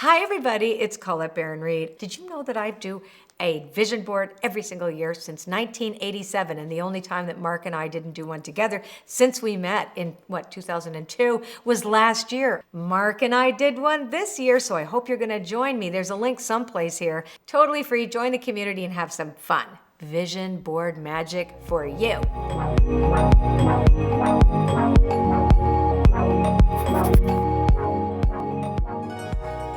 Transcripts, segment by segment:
Hi everybody, it's Colette Baron-Reid. Did you know that I do a vision board every single year since 1987, and the only time that Mark and I didn't do one together since we met in 2002 was last year. Mark and I did one this year, so I hope you're gonna join me. There's a link someplace here. Totally free, join the community and have some fun. Vision board magic for you.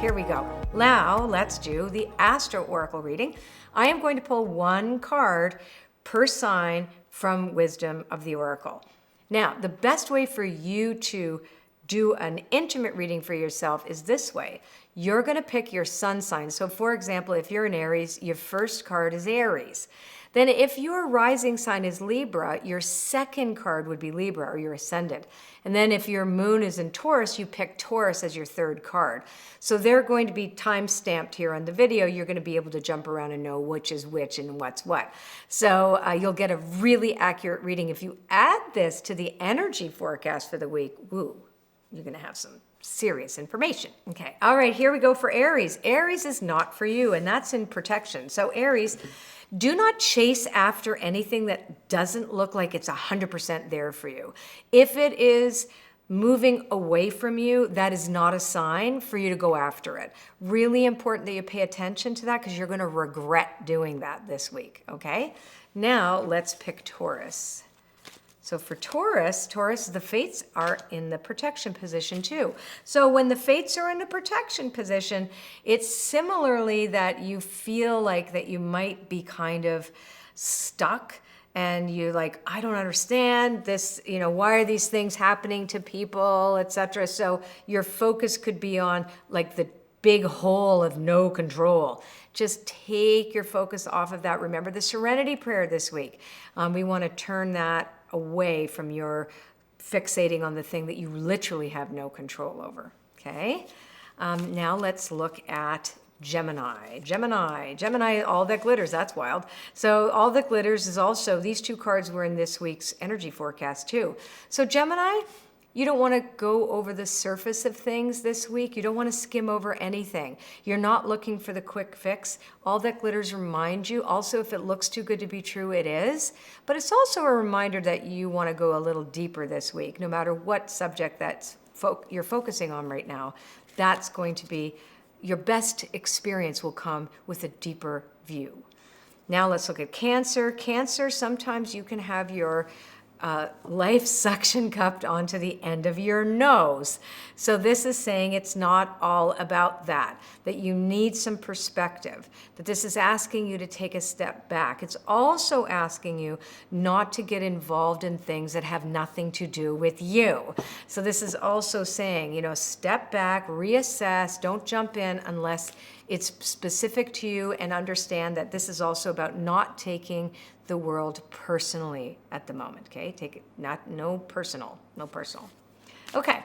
Here we go. Now let's do the Astro Oracle reading. I am going to pull one card per sign from Wisdom of the Oracle. Now, the best way for you to do an intimate reading for yourself is this way. You're going to pick your sun sign. So for example, if you're an Aries, your first card is Aries. Then if your rising sign is Libra, your second card would be Libra, or your ascendant. And then if your moon is in Taurus, you pick Taurus as your third card. So they're going to be time stamped here on the video. You're going to be able to jump around and know which is which and what's what. So you'll get a really accurate reading. If you add this to the energy forecast for the week, woo, you're going to have some serious information. Okay, all right, here we go for Aries. Aries is not for you, and that's in protection. So Aries, do not chase after anything that doesn't look like it's 100% there for you. If it is moving away from you, that is not a sign for you to go after it. Really important that you pay attention to that because you're going to regret doing that this week, okay? Now, let's pick Taurus. So for Taurus, the fates are in the protection position too. So when the fates are in the protection position, it's similarly that you feel like that you might be kind of stuck and you're like, I don't understand this, why are these things happening to people, etc. So your focus could be on like the big hole of no control. Just take your focus off of that. Remember the serenity prayer this week. We want to turn that away from your fixating on the thing that you literally have no control over, okay? Now let's look at Gemini. Gemini, all that glitters, that's wild. So all that glitters is also, these two cards were in this week's energy forecast too. So Gemini, you don't want to go over the surface of things this week. You don't want to skim over anything. You're not looking for the quick fix. All that glitters remind you. Also, if it looks too good to be true, it is. But it's also a reminder that you want to go a little deeper this week. No matter what subject that's you're focusing on right now, that's going to be your best experience will come with a deeper view. Now let's look at Cancer. Cancer, sometimes you can have your life suction cupped onto the end of your nose. So this is saying it's not all about that you need some perspective, that this is asking you to take a step back. It's also asking you not to get involved in things that have nothing to do with you. So this is also saying, step back, reassess, don't jump in unless it's specific to you, and understand that this is also about not taking the world personally at the moment, okay? No personal. Okay,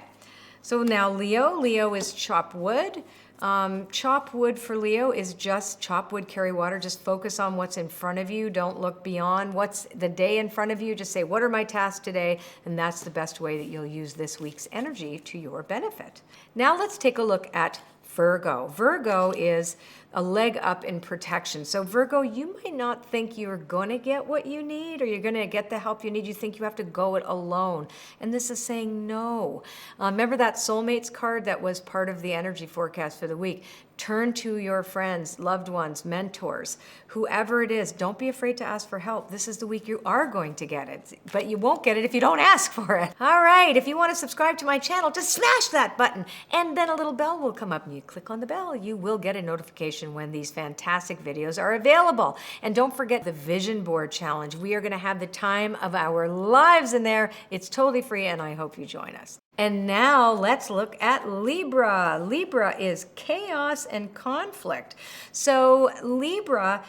so now Leo is chop wood. Chop wood for Leo is just chop wood, carry water. Just focus on what's in front of you. Don't look beyond what's the day in front of you. Just say, what are my tasks today? And that's the best way that you'll use this week's energy to your benefit. Now let's take a look at Virgo. Virgo is a leg up in protection. So Virgo, you might not think you're going to get what you need or you're going to get the help you need. You think you have to go it alone. And this is saying no. Remember that soulmates card that was part of the energy forecast for the week? Turn to your friends, loved ones, mentors, whoever it is. Don't be afraid to ask for help. This is the week you are going to get it, but you won't get it if you don't ask for it. All right, if you want to subscribe to my channel, just smash that button, and then a little bell will come up, and you click on the bell. You will get a notification when these fantastic videos are available. And don't forget the Vision Board Challenge. We are going to have the time of our lives in there. It's totally free, and I hope you join us. And now let's look at Libra. Libra is chaos and conflict. So Libra,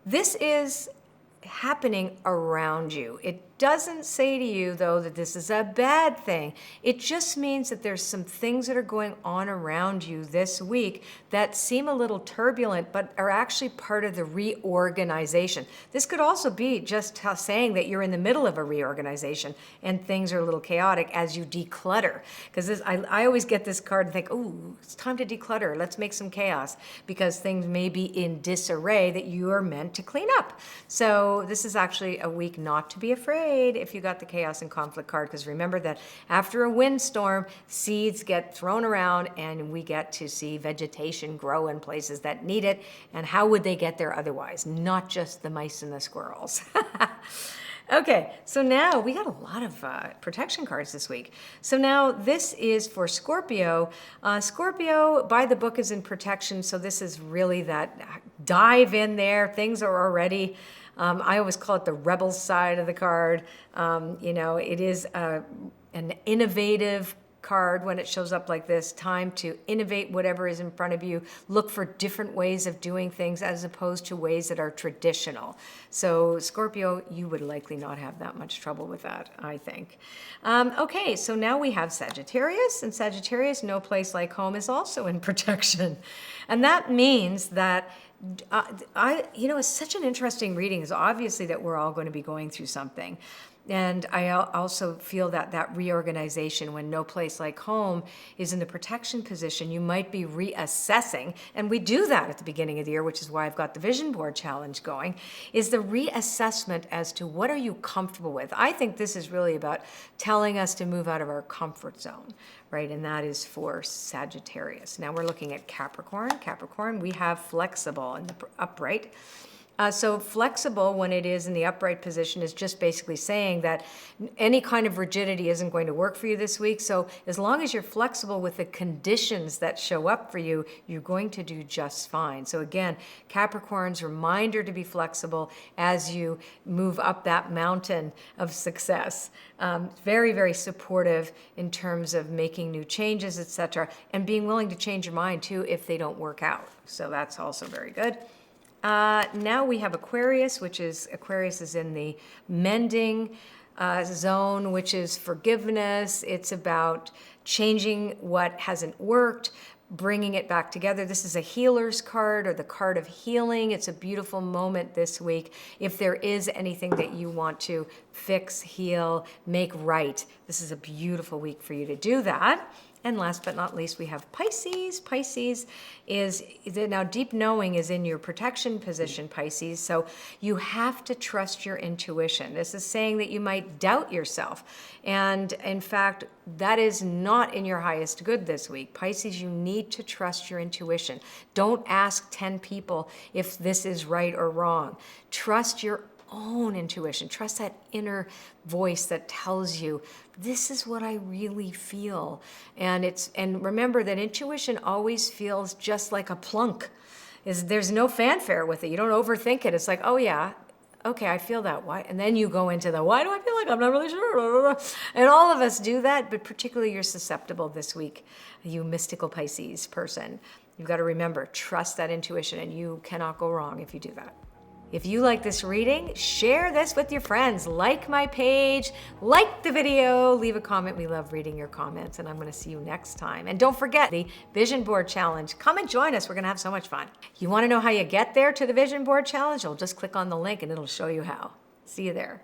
this is happening around you. doesn't say to you, though, that this is a bad thing. It just means that there's some things that are going on around you this week that seem a little turbulent, but are actually part of the reorganization. This could also be just saying that you're in the middle of a reorganization and things are a little chaotic as you declutter. Because I always get this card and think, oh, it's time to declutter. Let's make some chaos, because things may be in disarray that you are meant to clean up. So this is actually a week not to be afraid if you got the chaos and conflict card, because remember that after a windstorm, seeds get thrown around and we get to see vegetation grow in places that need it. And how would they get there otherwise? Not just the mice and the squirrels. Okay, so now we got a lot of protection cards this week. So now this is for Scorpio. Scorpio, by the book, is in protection, so this is really that dive in there. Things are already, I always call it the rebel side of the card. It is an innovative card when it shows up like this. Time to innovate whatever is in front of you. Look for different ways of doing things as opposed to ways that are traditional. So Scorpio, you would likely not have that much trouble with that, I think. Okay, so now we have Sagittarius, and Sagittarius, no place like home, is also in protection. And that means that it's such an interesting reading. It's obviously that we're all going to be going through something. And I also feel that reorganization, when no place like home is in the protection position, you might be reassessing. And we do that at the beginning of the year, which is why I've got the vision board challenge going, is the reassessment as to what are you comfortable with. I think this is really about telling us to move out of our comfort zone, right? And that is for Sagittarius. Now we're looking at Capricorn. Capricorn, we have flexible in the upright. So flexible, when it is in the upright position, is just basically saying that any kind of rigidity isn't going to work for you this week. So as long as you're flexible with the conditions that show up for you, you're going to do just fine. So again, Capricorn's reminder to be flexible as you move up that mountain of success. Very, very supportive in terms of making new changes, etc., and being willing to change your mind too if they don't work out. So that's also very good. Now we have Aquarius, Aquarius is in the mending zone, which is forgiveness. It's about changing what hasn't worked, bringing it back together. This is a healer's card, or the card of healing. It's a beautiful moment this week. If there is anything that you want to fix, heal, make right, this is a beautiful week for you to do that. And last but not least, we have Pisces. Pisces is now deep knowing is in your protection position, Pisces. So you have to trust your intuition. This is saying that you might doubt yourself. And in fact, that is not in your highest good this week. Pisces, you need to trust your intuition. Don't ask 10 people if this is right or wrong. Trust your own intuition. Trust that inner voice that tells you, this is what I really feel. And remember that intuition always feels just like a plunk. There's no fanfare with it. You don't overthink it. It's like, oh yeah, okay, I feel that. Why? And then you go into the, why do I feel like I'm not really sure? And all of us do that, but particularly you're susceptible this week, you mystical Pisces person. You've got to remember, trust that intuition, and you cannot go wrong if you do that. If you like this reading, share this with your friends. Like my page, like the video, leave a comment. We love reading your comments, and I'm going to see you next time. And don't forget the Vision Board Challenge. Come and join us. We're going to have so much fun. You want to know how you get there to the Vision Board Challenge? You'll just click on the link and it'll show you how. See you there.